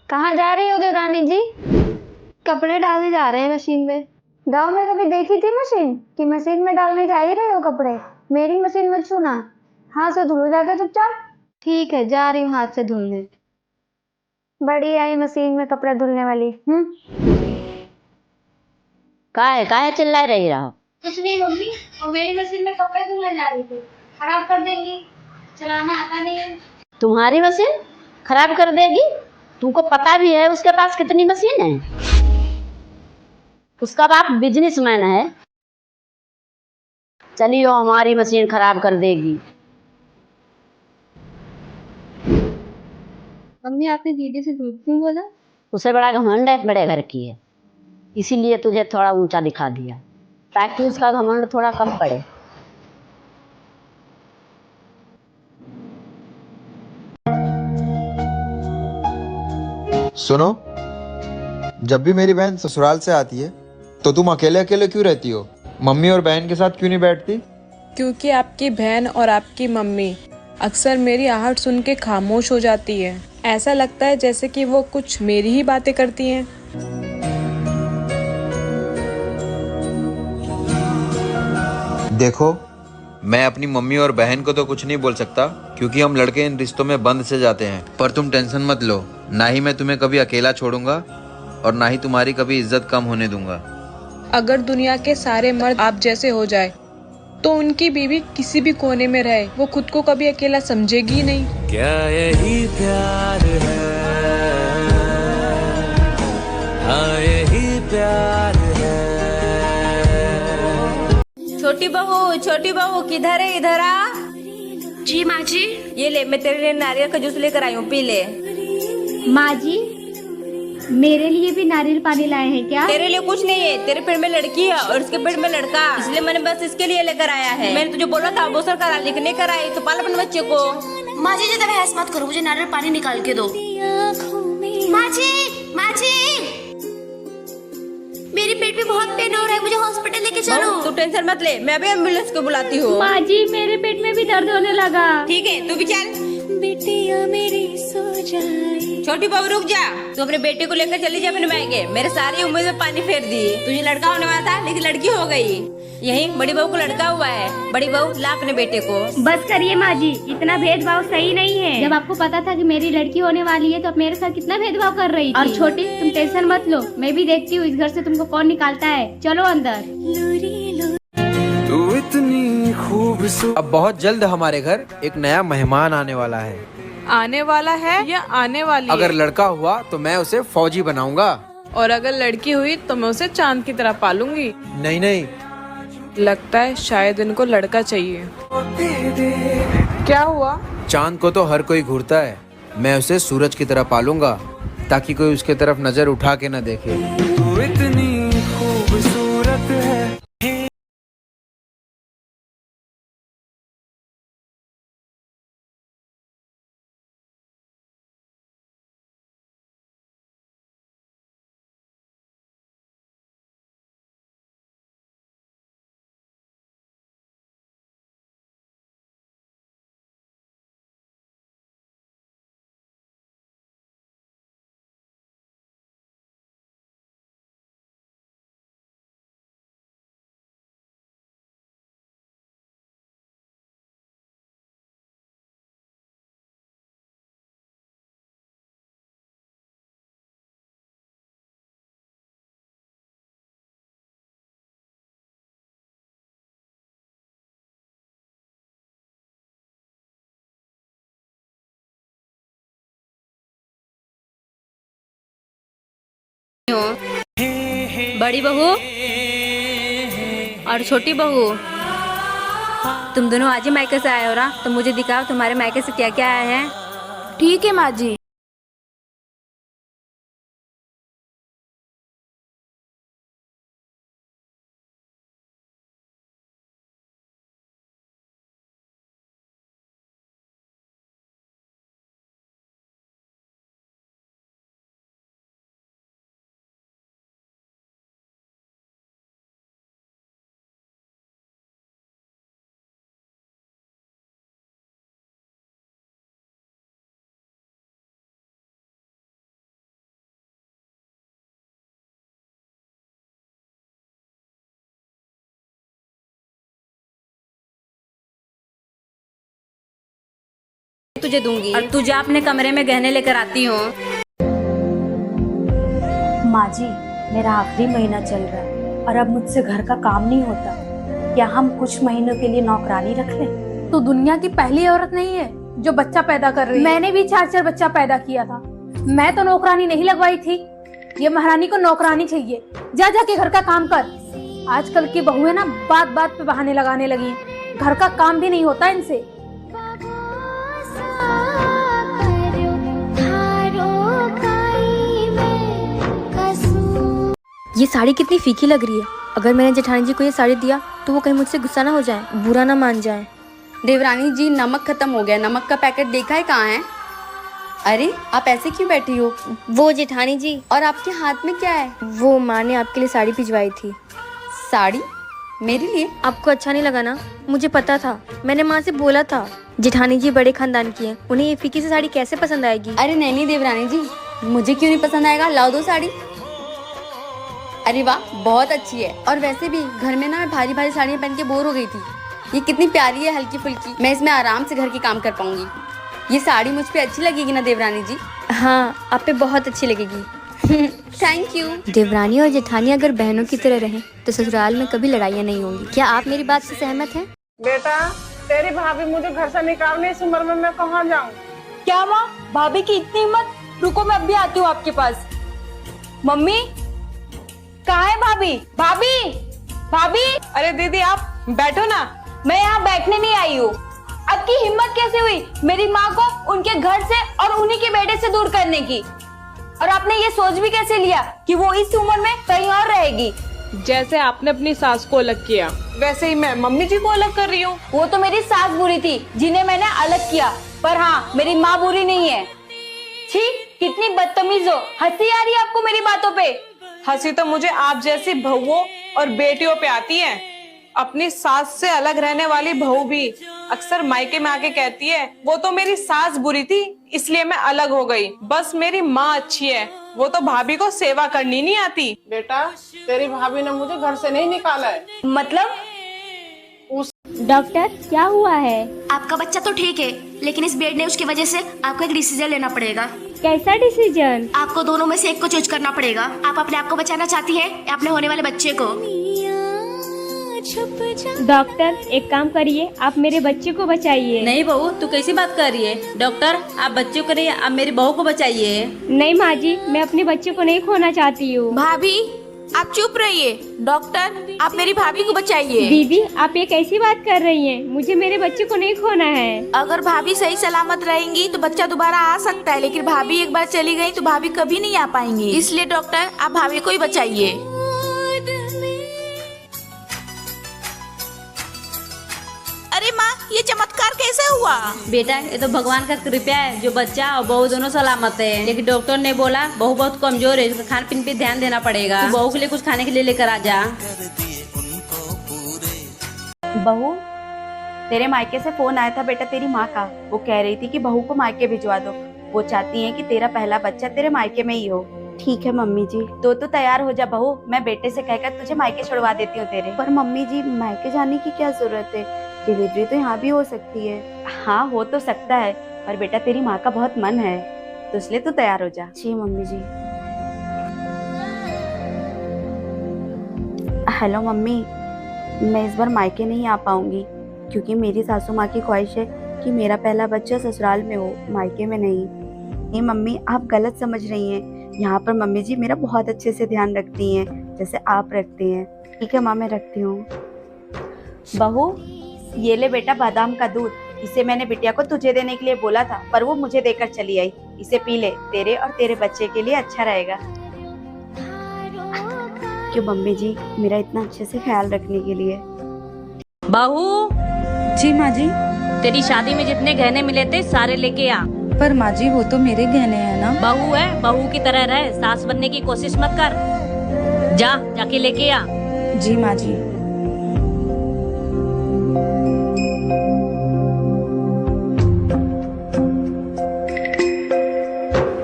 कहाँ जा रही हो देवरानी जी? कपड़े डालने जा रहे हैं मशीन में। गांव में कभी देखी थी मशीन कि मशीन में डालने जा ही रहे हो कपड़े? मेरी मशीन मत छूना, हाथ से धुल जाते चुपचाप। ठीक है, जा रही हूँ हाथ से धुलने। बड़ी आई मशीन में कपड़े धुलने वाली। काहे चिल्ला रही रहो? कुछ नहीं मम्मी, वो मेरी मशीन में कपड़े धुलने जा रही थी, खराब कर देंगी, चलाना आता नहीं है। तुम्हारी मशीन खराब कर देगी? तुमको पता भी है उसके पास कितनी मशीन है? उसका बाप बिजनेसमैन है। चलिए हमारी मशीन खराब कर देगी। मम्मी आपने दीदी से झूठ क्यों बोला? उसे बड़ा घमंड है, बड़े घर की है, इसीलिए तुझे थोड़ा ऊंचा दिखा दिया ताकि उसका घमंड थोड़ा कम पड़े। सुनो, जब भी मेरी बहन ससुराल से आती है तो तुम अकेले अकेले क्यों रहती हो? मम्मी और बहन के साथ क्यों नहीं बैठती? क्योंकि आपकी बहन और आपकी मम्मी अक्सर मेरी आहट सुन के खामोश हो जाती है। ऐसा लगता है जैसे कि वो कुछ मेरी ही बातें करती हैं। देखो, मैं अपनी मम्मी और बहन को तो कुछ नहीं बोल सकता क्योंकि हम लड़के इन रिश्तों में बंद से जाते हैं, पर तुम टेंशन मत लो, ना ही मैं तुम्हें कभी अकेला छोड़ूंगा और ना ही तुम्हारी कभी इज्जत कम होने दूंगा। अगर दुनिया के सारे मर्द आप जैसे हो जाए तो उनकी बीवी किसी भी कोने में रहे, वो खुद को कभी अकेला समझेगी नहीं। क्या यही प्यार है? हाँ यही प्यार है। छोटी बहू किधर है? इधर आ। जी माँ जी। ये ले, मैं तेरे लिए नारियल का जूस लेकर आई हूँ, पी ले। माँ जी, मेरे लिए भी नारियल पानी लाए हैं क्या? तेरे लिए कुछ नहीं है, तेरे पेट में लड़की है और उसके पेट में लड़का, इसलिए मैंने बस इसके लिए लेकर आया है। मैंने तुझे बोला था वो सरकार लिखने कर आई, तो पाल अपने बच्चे को। माँ जी ज्यादा बहस मत करो, मुझे नारियल पानी निकाल के दो। माँ जी, माँ जी, मेरे पेट में बहुत पेन हो रहा है, मुझे हॉस्पिटल लेके चलो। तू टेंशन मत ले, मैं अभी एम्बुलेंस को बुलाती हूँ। माँ जी, मेरे पेट में भी दर्द होने लगा। ठीक है, तू भी चल। बिटिया मेरी सो जाए। छोटी बहू रुक जा, तू अपने बेटे को लेकर चली जा अपने मायके। मेरे सारी उम्मीद में पानी फेर दी। तुझे लड़का होने वाला था लेकिन लड़की हो गई। यही बड़ी बहू को लड़का हुआ है। बड़ी बहू ला अपने बेटे को। बस करिए माँ जी, इतना भेदभाव सही नहीं है। जब आपको पता था कि मेरी लड़की होने वाली है तो आप मेरे साथ कितना भेदभाव कर रही थी। और छोटी, तुम टेंशन मत लो, मैं भी देखती हूँ इस घर से तुमको कौन निकालता है। चलो अंदर। तू इतनी खूबसूरत। अब बहुत जल्द हमारे घर एक नया मेहमान आने वाला है। आने वाला है या आने वाली अगर है? लड़का हुआ तो मैं उसे फौजी बनाऊंगा। और अगर लड़की हुई तो मैं उसे चांद की तरह पालूंगी। नहीं नहीं, लगता है शायद इनको लड़का चाहिए। क्या हुआ? चांद को तो हर कोई घूरता है, मैं उसे सूरज की तरह पालूंगा ताकि कोई उसके तरफ नजर उठा के न देखे। तू इतनी खूबसूरत है। बड़ी बहू और छोटी बहू, तुम दोनों आज ही मायके से आए हो ना, तो मुझे दिखाओ तुम्हारे मायके से क्या क्या आया है। ठीक है माँ जी। तुझे दूंगी और तू जा अपने कमरे में गहने लेकर आती हो। माँ जी, मेरा आखिरी महीना चल रहा है और अब मुझसे घर का काम नहीं होता। क्या हम कुछ महीनों के लिए नौकरानी रख लें? तू दुनिया की पहली औरत नहीं है जो बच्चा पैदा कर रही है। मैंने भी 4 बच्चा पैदा किया था। मैं तो नौकरानी नहीं लगवाई थी। ये महारानी को नौकरानी चाहिए। जा जाके घर का काम कर। आजकल की बहुएं ना बात बात पे बहाने लगाने लगी हैं। घर का काम भी नहीं होता इनसे। ये साड़ी कितनी फीकी लग रही है। अगर मैंने जेठानी जी को ये साड़ी दिया तो वो कहीं मुझसे गुस्सा ना हो जाए, बुरा ना मान जाए। देवरानी जी, नमक खत्म हो गया। नमक का पैकेट देखा है कहाँ है? अरे आप ऐसे क्यों बैठी हो? वो जेठानी जी, और आपके हाथ में क्या है? वो माँ ने आपके लिए साड़ी भिजवाई थी। साड़ी? मेरे लिए? आपको अच्छा नहीं लगा ना? मुझे पता था, मैंने माँ से बोला था। जेठानी जी बड़े खानदान की हैं, उन्हें ये फीकी सी साड़ी कैसे पसंद आएगी? अरे नहीं देवरानी जी, मुझे क्यों नहीं पसंद आएगा? लाओ दो साड़ी। अरे वाह, बहुत अच्छी है। और वैसे भी घर में ना मैं भारी भारी साड़ियाँ पहन के बोर हो गई थी। ये कितनी प्यारी है, हल्की फुल्की। मैं इसमें आराम से घर के काम कर पाऊंगी। ये साड़ी मुझ पे अच्छी लगेगी ना देवरानी जी? हाँ, आप पे बहुत अच्छी लगेगी। Thank you. देवरानी और जेठानी अगर बहनों की तरह रहें तो ससुराल में कभी लड़ाइयाँ नहीं होंगी। क्या आप मेरी बात से सहमत हैं? बेटा, तेरी भाभी मुझे घर से निकालने इस उम्र में मैं कहाँ जाऊँ? क्या माँ, भाभी की इतनी हिम्मत? रुको, मैं अभी आती हूँ आपके पास। मम्मी, कहाँ है भाभी? भाभी, भाभी। अरे दीदी, आप बैठो ना। मैं यहाँ बैठने नहीं आई हूँ। आपकी हिम्मत कैसे हुई मेरी माँ को उनके घर से और उन्हीं के बेटे से दूर करने की? और आपने ये सोच भी कैसे लिया कि वो इस उम्र में कहीं और रहेगी? जैसे आपने अपनी सास को अलग किया, वैसे ही मैं मम्मी जी को अलग कर रही हूँ। वो तो मेरी सास बुरी थी जिन्हें मैंने अलग किया, पर हाँ, मेरी माँ बुरी नहीं है। छी, कितनी बदतमीज हो। हंसी आ रही है आपको मेरी बातों पे? हंसी तो मुझे आप जैसी बहुओं और बेटियों पे आती है। अपनी सास से अलग रहने वाली बहू भी अक्सर मायके में आके कहती है वो तो मेरी सास बुरी थी इसलिए मैं अलग हो गई, बस मेरी माँ अच्छी है, वो तो भाभी को सेवा करनी नहीं आती। बेटा, तेरी भाभी ने मुझे घर से नहीं निकाला है। मतलब? डॉक्टर, क्या हुआ है? आपका बच्चा तो ठीक है, लेकिन इस बेड ने उसकी वजह से आपको एक डिसीजन लेना पड़ेगा। कैसा डिसीजन? आपको दोनों में से एक को चूज करना पड़ेगा। आप अपने आप को बचाना चाहती है या अपने होने वाले बच्चे को? डॉक्टर, एक काम करिए, आप मेरे बच्चे को बचाइए। नहीं बहू, तू कैसी बात कर रही है? डॉक्टर, आप बच्चों को नहीं, आप मेरी बहू को बचाइए। नहीं माँ जी, मैं अपने बच्चे को नहीं खोना चाहती हूँ। भाभी, आप चुप रहिए। डॉक्टर, आप मेरी भाभी को बचाइए। दीदी, आप ये कैसी बात कर रही हैं? मुझे मेरे बच्चे को नहीं खोना है। अगर भाभी सही सलामत रहेंगी तो बच्चा दोबारा आ सकता है, लेकिन भाभी एक बार चली गई तो भाभी कभी नहीं आ पाएंगी। इसलिए डॉक्टर, आप भाभी को ही बचाइए। अरे माँ, ये चमत्कार कैसे हुआ? बेटा, ये तो भगवान का कृपा है जो बच्चा और बहू दोनों सलामत है। लेकिन डॉक्टर ने बोला बहू बहुत कमजोर है, खान पीन पे ध्यान देना पड़ेगा। तो बहू के लिए कुछ खाने के लिए लेकर आ जा। बहू, तेरे मायके से फोन आया था बेटा तेरी माँ का। वो कह रही थी कि बहू को मायके भिजवा दो। वो चाहती है कि तेरा पहला बच्चा तेरे मायके में ही हो। ठीक है मम्मी जी। तो तू तैयार हो जा बहू, मैं बेटे से कहकर तुझे मायके छुड़वा देती हूँ तेरे। पर मम्मी जी, मायके जाने की क्या जरूरत है? डिलीवरी तो यहाँ भी हो सकती है। हाँ, हो तो सकता है, पर बेटा तेरी माँ का बहुत मन है, तो इसलिए तू तैयार हो जा। जी मम्मी जी। हेलो मम्मी, मैं इस बार मायके नहीं आ पाऊंगी क्योंकि मेरी सासू माँ की ख्वाहिश है कि मेरा पहला बच्चा ससुराल में हो, मायके में नहीं। नहीं मम्मी, आप गलत समझ रही हैं। यहाँ पर मम्मी जी मेरा बहुत अच्छे से ध्यान रखती हैं, जैसे आप रखती हैं। ठीक है माँ, मैं रखती हूँ। बहू, ये ले बेटा बादाम का दूध। इसे मैंने बिटिया को तुझे देने के लिए बोला था, पर वो मुझे देकर चली आई। इसे पी ले, तेरे और तेरे बच्चे के लिए अच्छा रहेगा। क्यों मम्मी जी, मेरा इतना अच्छे से ख्याल रखने के लिए। बहू। जी माँ जी। तेरी शादी में जितने गहने मिले थे सारे लेके आ। पर माँ जी, वो तो मेरे गहने हैं ना। बहू है, बहू की तरह रहे, सास बनने की कोशिश मत कर। जाके लेके आ। जी माँ जी।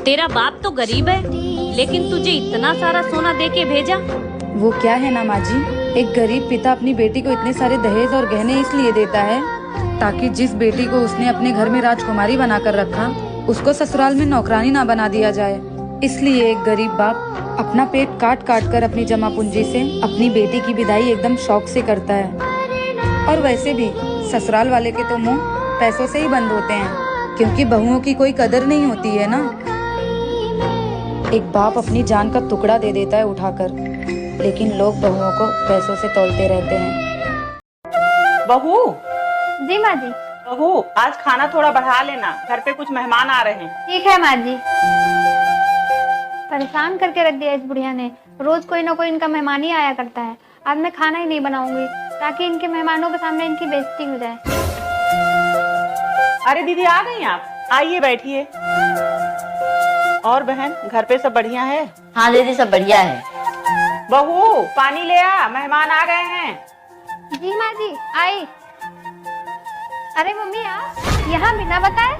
तेरा बाप तो गरीब है, लेकिन तुझे इतना सारा सोना दे के भेजा। वो क्या है ना माँ जी, एक गरीब पिता अपनी बेटी को इतने सारे दहेज और गहने इसलिए देता है ताकि जिस बेटी को उसने अपने घर में राजकुमारी बनाकर रखा उसको ससुराल में नौकरानी ना बना दिया जाए। इसलिए एक गरीब बाप अपना पेट काट काट कर अपनी जमा पूंजी से अपनी बेटी की विदाई एकदम शौक से करता है। और वैसे भी ससुराल वाले के तो मुंह पैसों से ही बंद होते हैं, क्योंकि बहुओं की कोई कदर नहीं होती है ना। एक बाप अपनी जान का टुकड़ा दे देता है उठाकर, लेकिन लोग बहुओं को पैसों से तौलते रहते हैं। बहू, जी माँ जी। बहू, आज खाना थोड़ा बढ़ा लेना, घर पे कुछ मेहमान आ रहे हैं। ठीक है माँ जी। परेशान करके रख दिया इस बुढ़िया ने, रोज कोई ना कोई इनका मेहमान ही आया करता है। आज मैं खाना ही नहीं बनाऊंगी ताकि इनके मेहमानों के सामने इनकी बेइज्जती हो जाए। अरे दीदी आ गई आप, आइए बैठिए। और बहन, घर पे सब बढ़िया है? हाँ दीदी, सब बढ़िया है। बहू, पानी ले आ, मेहमान आ गए हैं। जी माँ जी, आई। अरे मम्मी आप यहाँ बिना बताए?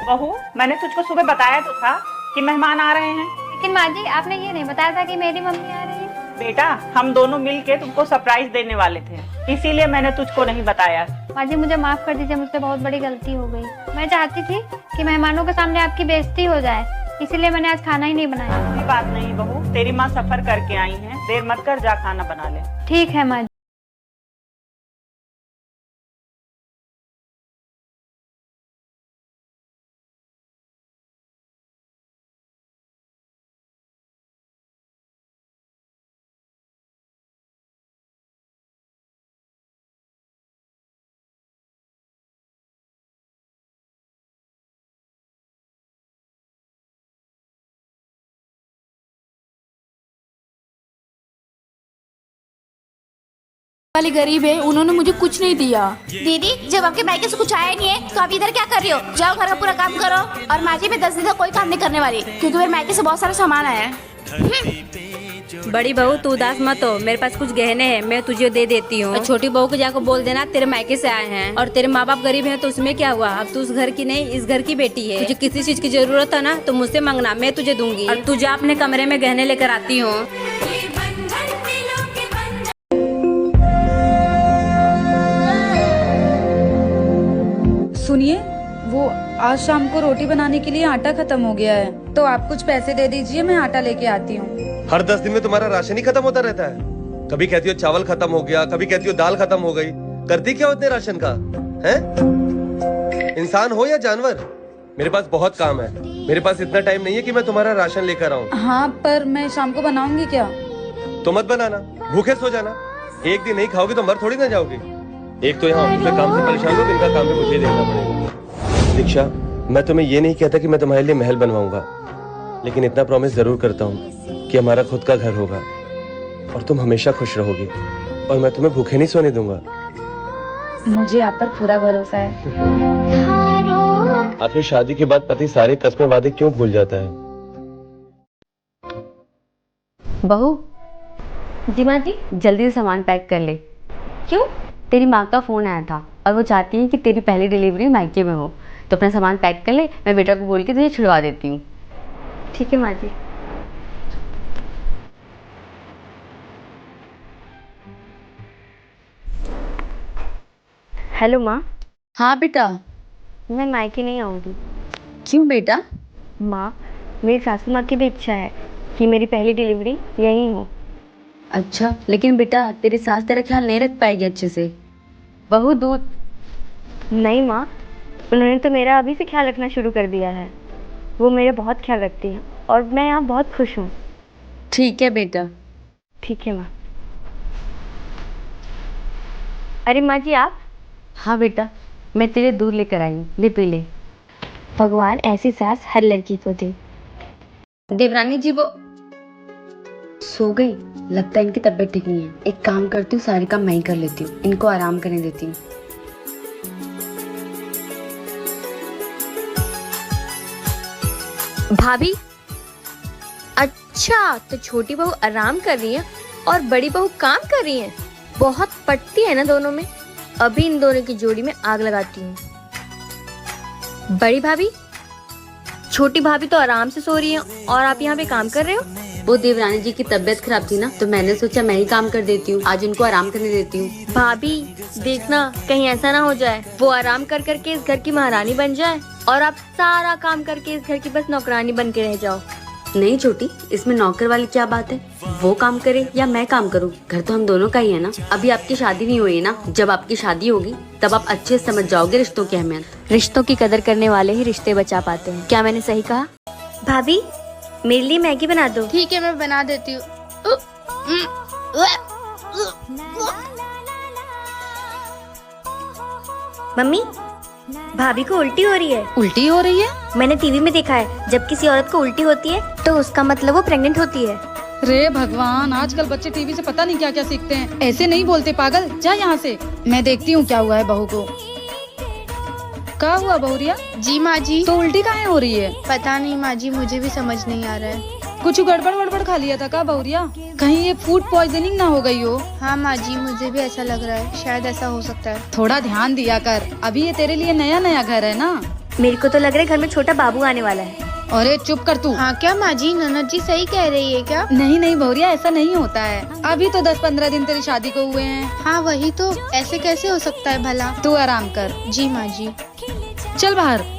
बहू, मैंने तुझको सुबह बताया तो था कि मेहमान आ रहे हैं। लेकिन माँ जी आपने ये नहीं बताया था कि मेरी मम्मी आ रही है। बेटा, हम दोनों मिलके तुमको सरप्राइज देने वाले थे, इसीलिए मैंने तुझको नहीं बताया। माँ जी मुझे माफ कर दीजिए, मुझसे बहुत बड़ी गलती हो गई। मैं चाहती थी कि मेहमानों के सामने आपकी बेइज्जती हो जाए, इसीलिए मैंने आज खाना ही नहीं बनाया। कोई बात नहीं बहू, तेरी माँ सफर करके आई है, देर मत कर, जा खाना बना ले। ठीक है माँ जी। वाली गरीब है, उन्होंने मुझे कुछ नहीं दिया। दीदी जब आपके मायके से कुछ आया नहीं है तो आप इधर क्या कर रही हो? जाओ घर का पूरा काम करो। और माँ जी मैं 10 दिन तक कोई काम नहीं करने वाली, क्योंकि मेरे मायके से बहुत सारा सामान आया है। बड़ी बहू तू उदास मत हो, मेरे पास कुछ गहने हैं, मैं तुझे दे देती हूँ। छोटी बहू को जाकर बोल देना तेरे मायके से आए हैं, और तेरे माँ बाप गरीब हैं तो उसमें क्या हुआ, अब तू उस घर की नहीं इस घर की बेटी है। तुझे किसी चीज की जरूरत है ना तो मुझसे मांगना, मैं तुझे दूंगी। और तू जा अपने कमरे में गहने लेकर आती हूँ। सुनिए, वो आज शाम को रोटी बनाने के लिए आटा खत्म हो गया है, तो आप कुछ पैसे दे दीजिए, मैं आटा लेके आती हूँ। हर 10 दिन में तुम्हारा राशन ही खत्म होता रहता है। कभी कहती हो चावल खत्म हो गया, कभी कहती हो दाल खत्म हो गई। करती क्या हो इतने राशन का है? इंसान हो या जानवर? मेरे पास बहुत काम है, मेरे पास इतना टाइम नहीं है कि मैं तुम्हारा राशन लेकर आऊँ। हाँ, पर मैं शाम को बनाऊंगी क्या? तो मत बनाना, भूखे सो जाना। एक दिन नहीं खाओगे तो मर थोड़ी ना जाओगे। एक तो यहाँ ऑफिस में काम से परेशान हो, इनका काम भी मुझे ही देखना पड़ेगा। दीक्षा, मैं तुम्हें ये नहीं कहता कि मैं तुम्हारे लिए महल बनवाऊंगा, लेकिन इतना प्रॉमिस जरूर करता हूँ कि हमारा खुद का घर होगा और तुम हमेशा खुश रहोगी, और मैं तुम्हें भूखे नहीं सोने दूंगा। मुझे आप पर पूरा भरोसा है। आखिर शादी के बाद पति सारे कस्में वादे क्यों भूल जाता है? बहू। जी माँ जी, जल्दी से सामान पैक कर ले। क्यों? तेरी माँ का फ़ोन आया था और वो चाहती है कि तेरी पहली डिलीवरी मायके में हो, तो अपना सामान पैक कर ले, मैं बेटा को बोल के तुझे छुड़वा देती हूँ। ठीक है माँ जी। हेलो माँ। हाँ बेटा। मैं मायके नहीं आऊँगी। क्यों बेटा? माँ, मेरी सासू माँ की भी इच्छा है कि मेरी पहली डिलीवरी यहीं हो। अच्छा, लेकिन बेटा तेरी सास तेरा ख्याल नहीं रख पाएगी अच्छे से। बहू दूध। नहीं माँ, उन्होंने तो मेरा अभी से ख्याल रखना शुरू कर दिया है। वो मेरा बहुत ख्याल रखती है और मैं यहाँ बहुत खुश हूँ। ठीक है बेटा। ठीक है माँ। अरे माँ जी आप? हाँ बेटा, मैं तेरे दूध लेकर आई हूँ, ले पी ले। भगवान ऐसी सास हर लड़की को दे। देवरानी जी वो सो गई, लगता है इनकी तबीयत ठीक नहीं है। एक काम करती हूँ, सारे काम मैं ही कर लेती हूँ, इनको आराम करने देती हूँ। भाभी, अच्छा तो छोटी बहू आराम कर रही है और बड़ी बहू काम कर रही है। बहुत पटती है ना दोनों में। अभी इन दोनों की जोड़ी में आग लगाती हूँ। बड़ी भाभी, छोटी भाभी तो आराम से सो रही है और आप यहाँ पे काम कर रहे हो। वो देवरानी जी की तबीयत खराब थी ना, तो मैंने सोचा मैं ही काम कर देती हूँ, आज उनको आराम करने देती हूँ। भाभी देखना कहीं ऐसा ना हो जाए वो आराम कर करके इस घर की महारानी बन जाए और आप सारा काम करके इस घर की बस नौकरानी बन के रह जाओ। नहीं छोटी, इसमें नौकर वाली क्या बात है? वो काम करे या मैं काम करूं, घर तो हम दोनों का ही है ना। अभी आपकी शादी नहीं हुई ना, जब आपकी शादी होगी तब आप अच्छे से समझ जाओगे रिश्तों की अहमियत। रिश्तों की कदर करने वाले ही रिश्ते बचा पाते हैं। क्या मैंने सही कहा? भाभी मेरे लिए मैगी बना दो। ठीक है मैं बना देती हूँ। मम्मी भाभी को उल्टी हो रही है। उल्टी हो रही है? मैंने टीवी में देखा है जब किसी औरत को उल्टी होती है तो उसका मतलब वो प्रेग्नेंट होती है। रे भगवान, आजकल बच्चे टीवी से पता नहीं क्या क्या सीखते हैं। ऐसे नहीं बोलते पागल, जा यहाँ से। मैं देखती हूँ क्या हुआ है बहू को। क्या हुआ बहुरिया? जी माँ जी। तो उल्टी काहे हो रही है? पता नहीं माँ जी, मुझे भी समझ नहीं आ रहा है। कुछ गड़बड़ खा लिया था क्या बहुरिया? कहीं ये फूड पॉइजनिंग ना हो गई हो? हाँ माँ जी, मुझे भी ऐसा लग रहा है, शायद ऐसा हो सकता है। थोड़ा ध्यान दिया कर, अभी ये तेरे लिए नया नया घर है ना। मेरे को तो लग रहा है घर में छोटा बाबू आने वाला है। अरे चुप कर तू। हाँ क्या माँ जी, ननद जी सही कह रही है क्या? नहीं बहुरिया, ऐसा नहीं होता है। अभी तो 10-15 दिन तेरी शादी को हुए हैं। हाँ वही तो, ऐसे कैसे हो सकता है भला? तू आराम कर। जी माँ जी। चल बाहर।